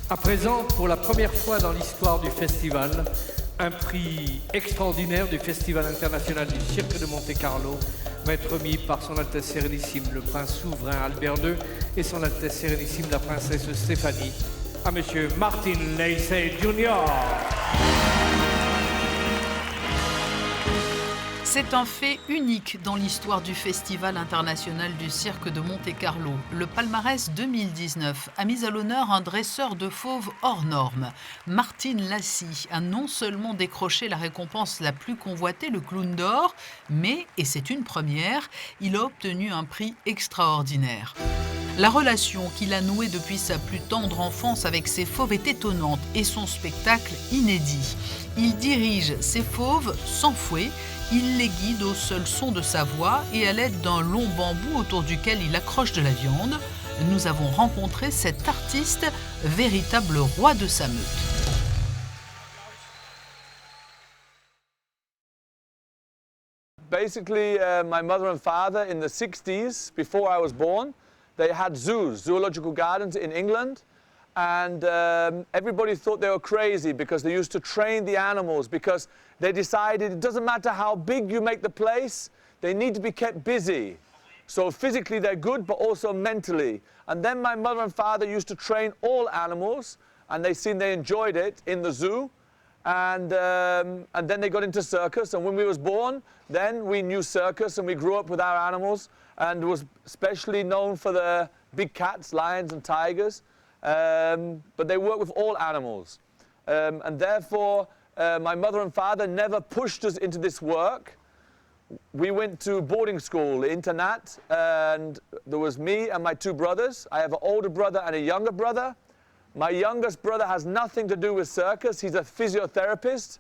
À présent, pour la première fois dans l'histoire du festival, un prix extraordinaire du Festival international du Cirque de Monte-Carlo va être remis par Son Altesse Sérénissime le Prince souverain Albert II et Son Altesse Sérénissime la Princesse Stéphanie à Monsieur Martin Lacey Jr. C'est un fait unique dans l'histoire du Festival international du Cirque de Monte-Carlo. Le palmarès 2019 a mis à l'honneur un dresseur de fauves hors norme. Martin Lacey a non seulement décroché la récompense la plus convoitée, le clown d'or, mais, et c'est une première, il a obtenu un prix extraordinaire. La relation qu'il a nouée depuis sa plus tendre enfance avec ses fauves est étonnante et son spectacle inédit. Il dirige ses fauves sans fouet. Il les guide au seul son de sa voix et à l'aide d'un long bambou autour duquel il accroche de la viande. Nous avons rencontré cet artiste, véritable roi de sa meute. Basically, my mother and father in the 60s, before I was born, they had zoos, zoological gardens in England. And everybody thought they were crazy because they used to train the animals because they decided it doesn't matter how big you make the place, they need to be kept busy. So physically they're good, but also mentally. And then my mother and father used to train all animals, and they enjoyed it in the zoo. And then they got into circus, and when we was born, then we knew circus, and we grew up with our animals, and was especially known for the big cats, lions and tigers. But they work with all animals. And therefore, my mother and father never pushed us into this work. We went to boarding school, internat, and there was me and my two brothers. I have an older brother and a younger brother. My youngest brother has nothing to do with circus. He's a physiotherapist.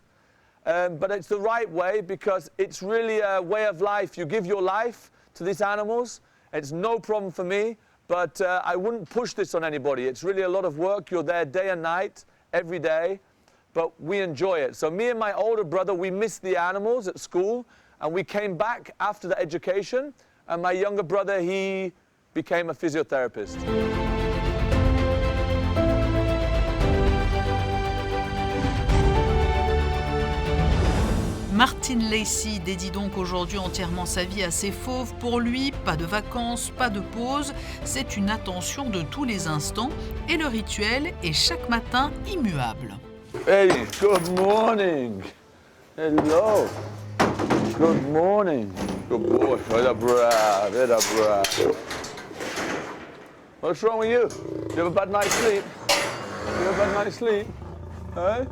But it's the right way because it's really a way of life. You give your life to these animals. It's no problem for me. But I wouldn't push this on anybody. It's really a lot of work. You're there day and night, every day. But we enjoy it. So me and my older brother, we missed the animals at school. And we came back after the education. And my younger brother, he became a physiotherapist. Martin Lacey dédie donc aujourd'hui entièrement sa vie à ses fauves. Pour lui, pas de vacances, pas de pause, c'est une attention de tous les instants et le rituel est chaque matin immuable. Hey, good morning. Hello. Good morning. Good boy. What's wrong with you? You have a bad night's sleep? You have a bad night's sleep? Hey?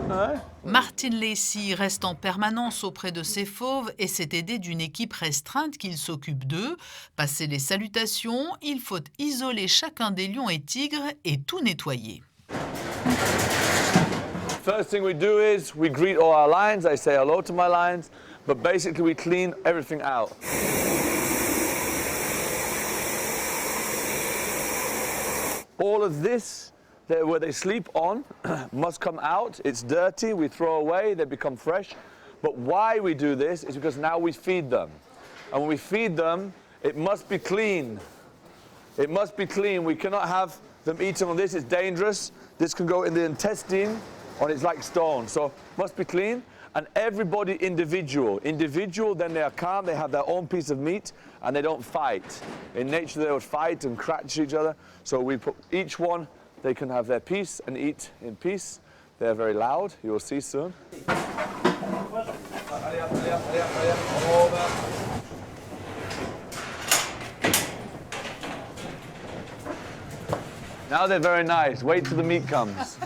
Hey? Martin Lacey reste en permanence auprès de ses fauves et s'est aidé d'une équipe restreinte qu'il s'occupe d'eux. Passé les salutations, il faut isoler chacun des lions et tigres et tout nettoyer. First thing we do is we greet all our lions. I say hello to my lions, but basically we clean everything out. All of this where they sleep on must come out. It's dirty, we throw away, they become fresh. But why we do this is because now we feed them. And when we feed them, it must be clean. It must be clean. We cannot have them eating on this, it's dangerous. This can go in the intestine, and it's like stone. So it must be clean. And everybody individual, then they are calm, they have their own piece of meat, and they don't fight. In nature they would fight and scratch each other. So we put each one, they can have their piece and eat in peace. They're very loud, you will see soon. Now they're very nice. Wait till the meat comes.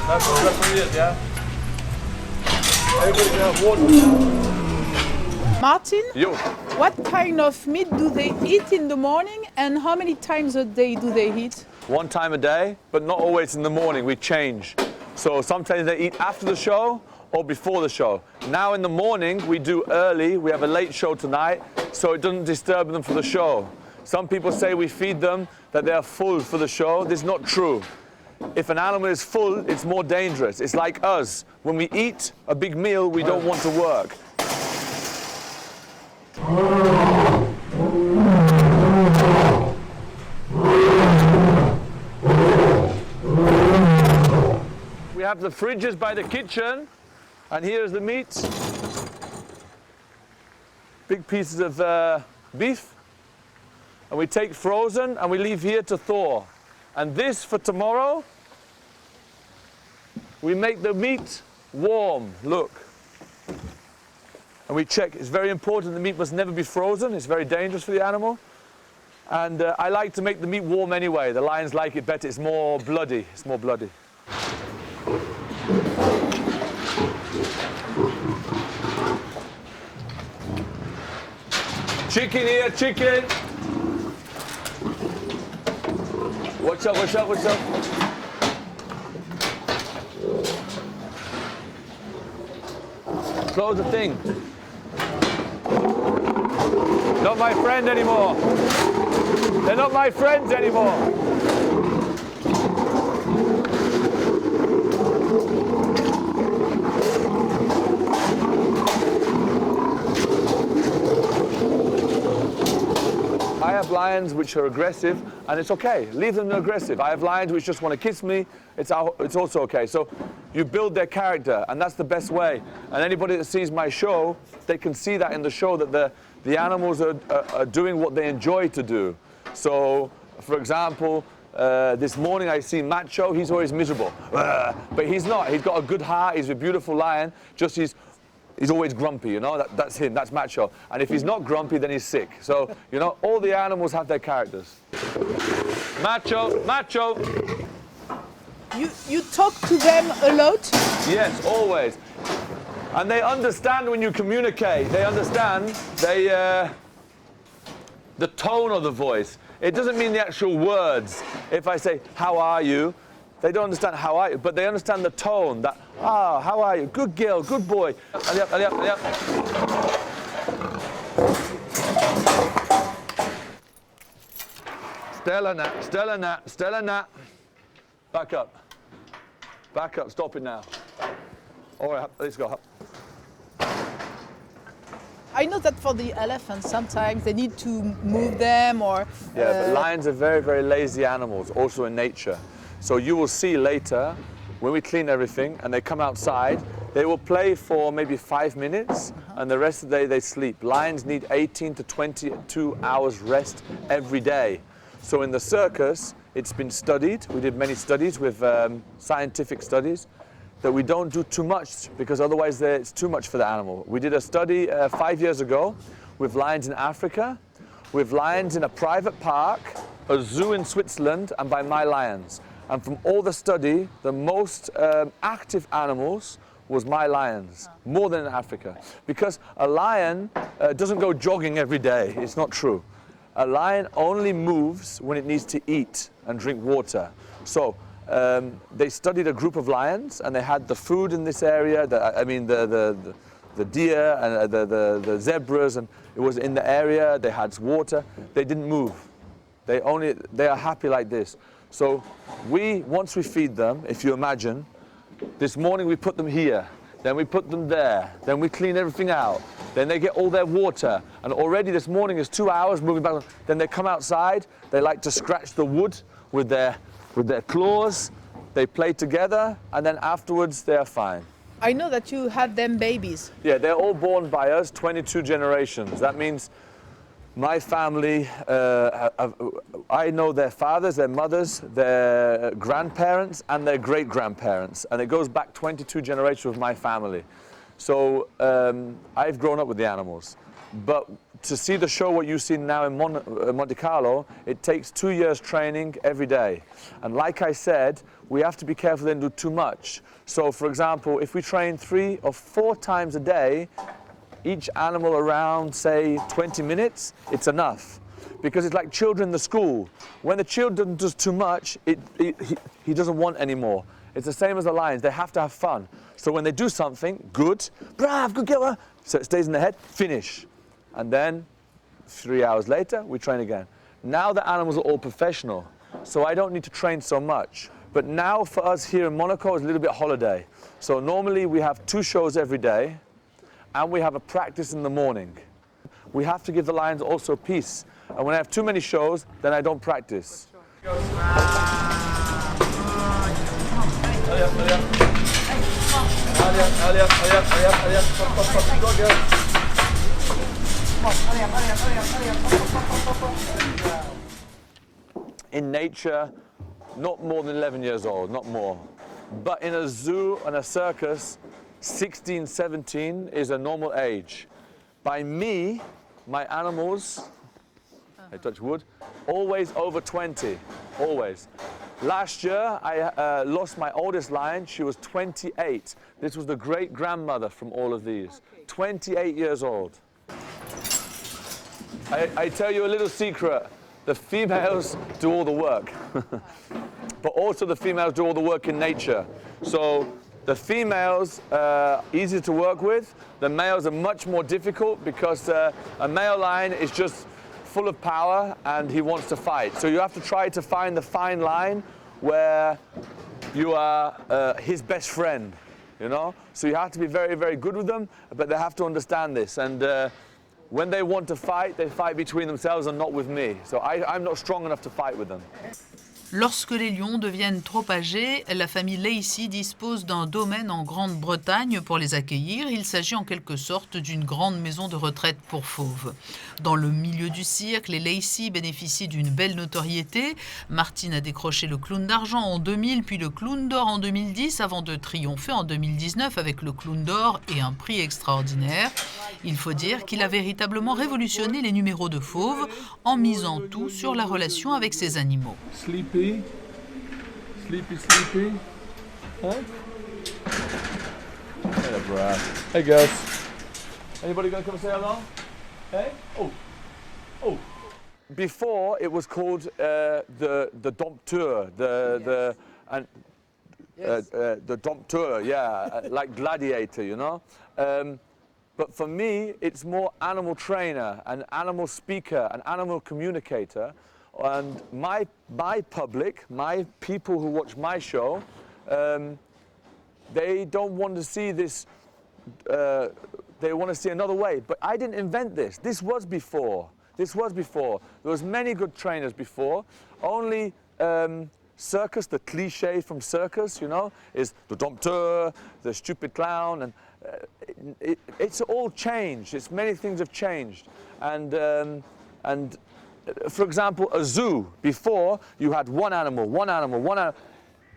That's what it is, yeah? Everybody can have water. Martin, Yo. what kind of meat do they eat in the morning and how many times a day do they eat? One time a day, but not always in the morning. We change. So sometimes they eat after the show or before the show. Now in the morning we do early. We have a late show tonight, so it doesn't disturb them for the show. Some people say we feed them that they are full for the show. This is not true. If an animal is full, it's more dangerous. It's like us. When we eat a big meal, we don't want to work. have the fridges by the kitchen, and here's the meat. Big pieces of beef. And we take frozen and we leave here to thaw. And this for tomorrow, we make the meat warm, look. And we check, it's very important, the meat must never be frozen, it's very dangerous for the animal. And I like to make the meat warm anyway, the lions like it better, it's more bloody, Chicken here, chicken. Watch out, watch out, watch out. Close the thing. Not my friend anymore. They're not my friends anymore. I have lions which are aggressive, and it's okay. Leave them aggressive. I have lions which just want to kiss me. It's also okay. So you build their character, and that's the best way. And anybody that sees my show, they can see that in the show that the animals are doing what they enjoy to do. So, for example, this morning I see Macho. He's always miserable, but he's not. He's got a good heart. He's a beautiful lion. Just he's always grumpy, you know, that's him, that's Macho. And if he's not grumpy, then he's sick. So, you know, all the animals have their characters. Macho, Macho. You talk to them a lot? Yes, always. And they understand when you communicate. They understand, the tone of the voice. It doesn't mean the actual words. If I say, how are you? They don't understand how are you, but they understand the tone, that, how are you? Good girl, good boy. Alley up, alley up, alley up. Stella Nat, Stella Nat, Stella Nat. Back up. Back up, stop it now. All right, let's go up. I know that for the elephants, sometimes they need to move them or... Yeah, but lions are very, very lazy animals, also in nature. So you will see later, when we clean everything and they come outside, they will play for maybe 5 minutes, and the rest of the day they sleep. Lions need 18 to 22 hours rest every day. So in the circus, it's been studied. We did many studies with scientific studies, that we don't do too much, because otherwise it's too much for the animal. We did a study 5 years ago with lions in Africa, with lions in a private park, a zoo in Switzerland, and by My Lions. And from all the study, the most active animals was my lions, more than in Africa. Because a lion doesn't go jogging every day, it's not true. A lion only moves when it needs to eat and drink water. So they studied a group of lions, and they had the food in this area, the deer and the zebras, and it was in the area, they had water. They didn't move. They are happy like this. So once we feed them, if you imagine, this morning we put them here, then we put them there, then we clean everything out, then they get all their water, and already this morning is 2 hours moving back, then they come outside, they like to scratch the wood with their claws, they play together, and then afterwards they are fine. I know that you had them babies. Yeah, they're all born by us, 22 generations. That means my family, I know their fathers, their mothers, their grandparents, and their great-grandparents. And it goes back 22 generations with my family. So I've grown up with the animals. But to see the show, what you see now in Monte-Carlo, it takes 2 years training every day. And like I said, we have to be careful they don't do too much. So for example, if we train 3 or 4 times a day, each animal around, say, 20 minutes, it's enough. Because it's like children in the school. When the children does too much, he doesn't want any more. It's the same as the lions, they have to have fun. So when they do something, good, brave, good girl, so it stays in the head, finish. And then 3 hours later, we train again. Now the animals are all professional, so I don't need to train so much. But now for us here in Monaco, it's a little bit holiday. So normally we have 2 shows every day, and we have a practice in the morning. We have to give the lions also peace. And when I have too many shows, then I don't practice. Hurry up, hurry up. up, hurry up, hurry up. Stop, go, girl. In nature, not more than 11 years old, not more. But in a zoo and a circus, 16, 17 is a normal age. By me, my animals, I touch wood, always over 20, always. Last year, I lost my oldest lion. She was 28. This was the great-grandmother from all of these. 28 years old. I tell you a little secret. The females do all the work. But also the females do all the work in nature. So the females are easy to work with. The males are much more difficult because a male lion is just full of power and he wants to fight. So you have to try to find the fine line where you are his best friend, you know? So you have to be very, very good with them, but they have to understand this. And when they want to fight, they fight between themselves and not with me. So I'm not strong enough to fight with them. Lorsque les lions deviennent trop âgés, la famille Lacey dispose d'un domaine en Grande-Bretagne pour les accueillir. Il s'agit en quelque sorte d'une grande maison de retraite pour fauves. Dans le milieu du cirque, les Lacey bénéficient d'une belle notoriété. Martin a décroché le clown d'argent en 2000, puis le clown d'or en 2010, avant de triompher en 2019 avec le clown d'or et un prix extraordinaire. Il faut dire qu'il a véritablement révolutionné les numéros de fauves en misant tout sur la relation avec ses animaux. Sleepy, sleepy. Huh? Hey, Brad. Hey, guys. Anybody gonna come say hello? Hey? Oh. Before it was called the dompteur, the dompteur, yeah, like gladiator, you know. But for me, it's more animal trainer, an animal speaker, an animal communicator. And my public, my people who watch my show, they don't want to see this, they want to see another way. But I didn't invent this. This was before. There was many good trainers before. Only circus, the cliche from circus, you know, is the dompteur, the stupid clown, and it's all changed. Many things have changed. And for example, a zoo. Before, you had one animal.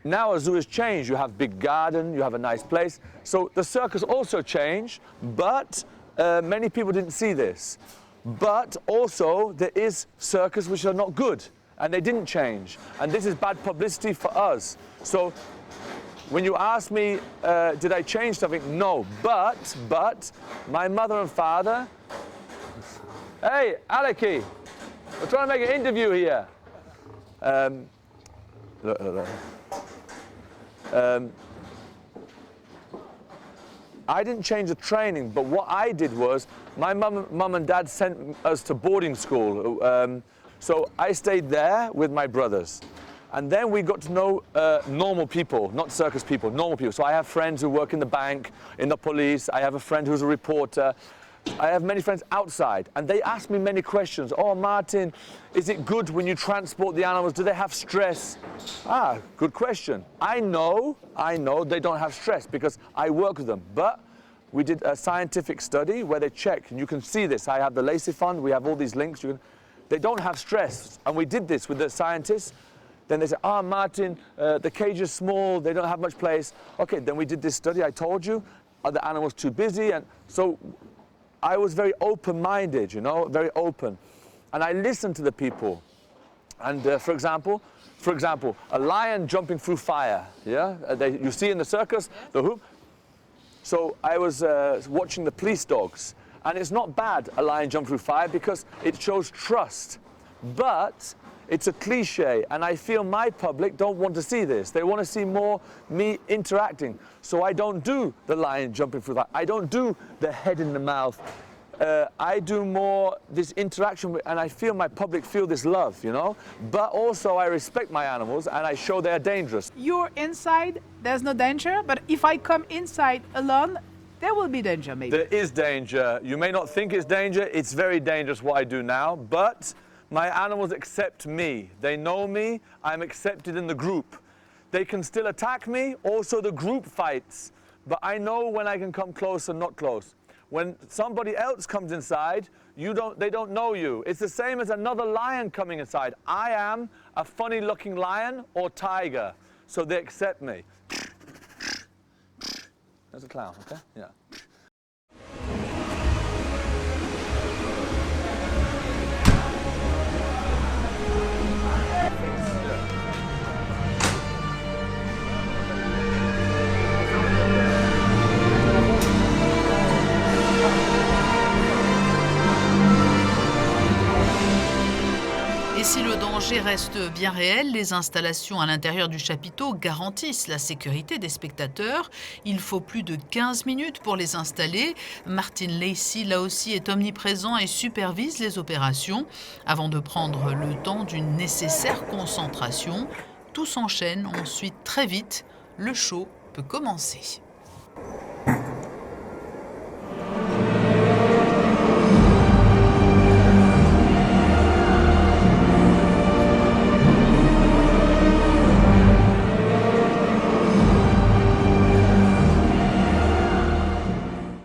Now a zoo has changed. You have big garden, you have a nice place. So the circus also changed, but many people didn't see this. But also, there is circus which are not good, and they didn't change. And this is bad publicity for us. So when you ask me, did I change something? No, but my mother and father, hey, Aleki, we're trying to make an interview here. I didn't change the training, but what I did was my mum and dad sent us to boarding school. So I stayed there with my brothers. And then we got to know normal people, not circus people, normal people. So I have friends who work in the bank, in the police. I have a friend who's a reporter. I have many friends outside, and they ask me many questions. Oh, Martin, is it good when you transport the animals? Do they have stress? Good question. I know they don't have stress because I work with them. But we did a scientific study where they checked, and you can see this. I have the Lacey Fund. We have all these links. They don't have stress, and we did this with the scientists. Then they said, Martin, the cage is small. They don't have much place. Okay, then we did this study. I told you, are the animals too busy? And so I was very open-minded, you know, very open. And I listened to the people. And for example, a lion jumping through fire, yeah? You see in the circus, the hoop. So I was watching the police dogs. And it's not bad, a lion jump through fire, because it shows trust. But it's a cliche, and I feel my public don't want to see this. They want to see more me interacting. So I don't do the lion jumping through that. I don't do the head in the mouth. I do more this interaction, and I feel my public feel this love, you know? But also I respect my animals, and I show they're dangerous. You're inside, there's no danger, but if I come inside alone, there will be danger, maybe. There is danger. You may not think it's danger. It's very dangerous what I do now, but my animals accept me. They know me. I'm accepted in the group. They can still attack me. Also, the group fights. but I know when I can come close and not close. When somebody else comes inside, they don't know you. It's the same as another lion coming inside. I am a funny-looking lion or tiger, so they accept me. There's a clown, okay? Yeah. Et si le danger reste bien réel, les installations à l'intérieur du chapiteau garantissent la sécurité des spectateurs. Il faut plus de 15 minutes pour les installer. Martin Lacey, là aussi, est omniprésent et supervise les opérations. Avant de prendre le temps d'une nécessaire concentration, tout s'enchaîne ensuite très vite. Le show peut commencer.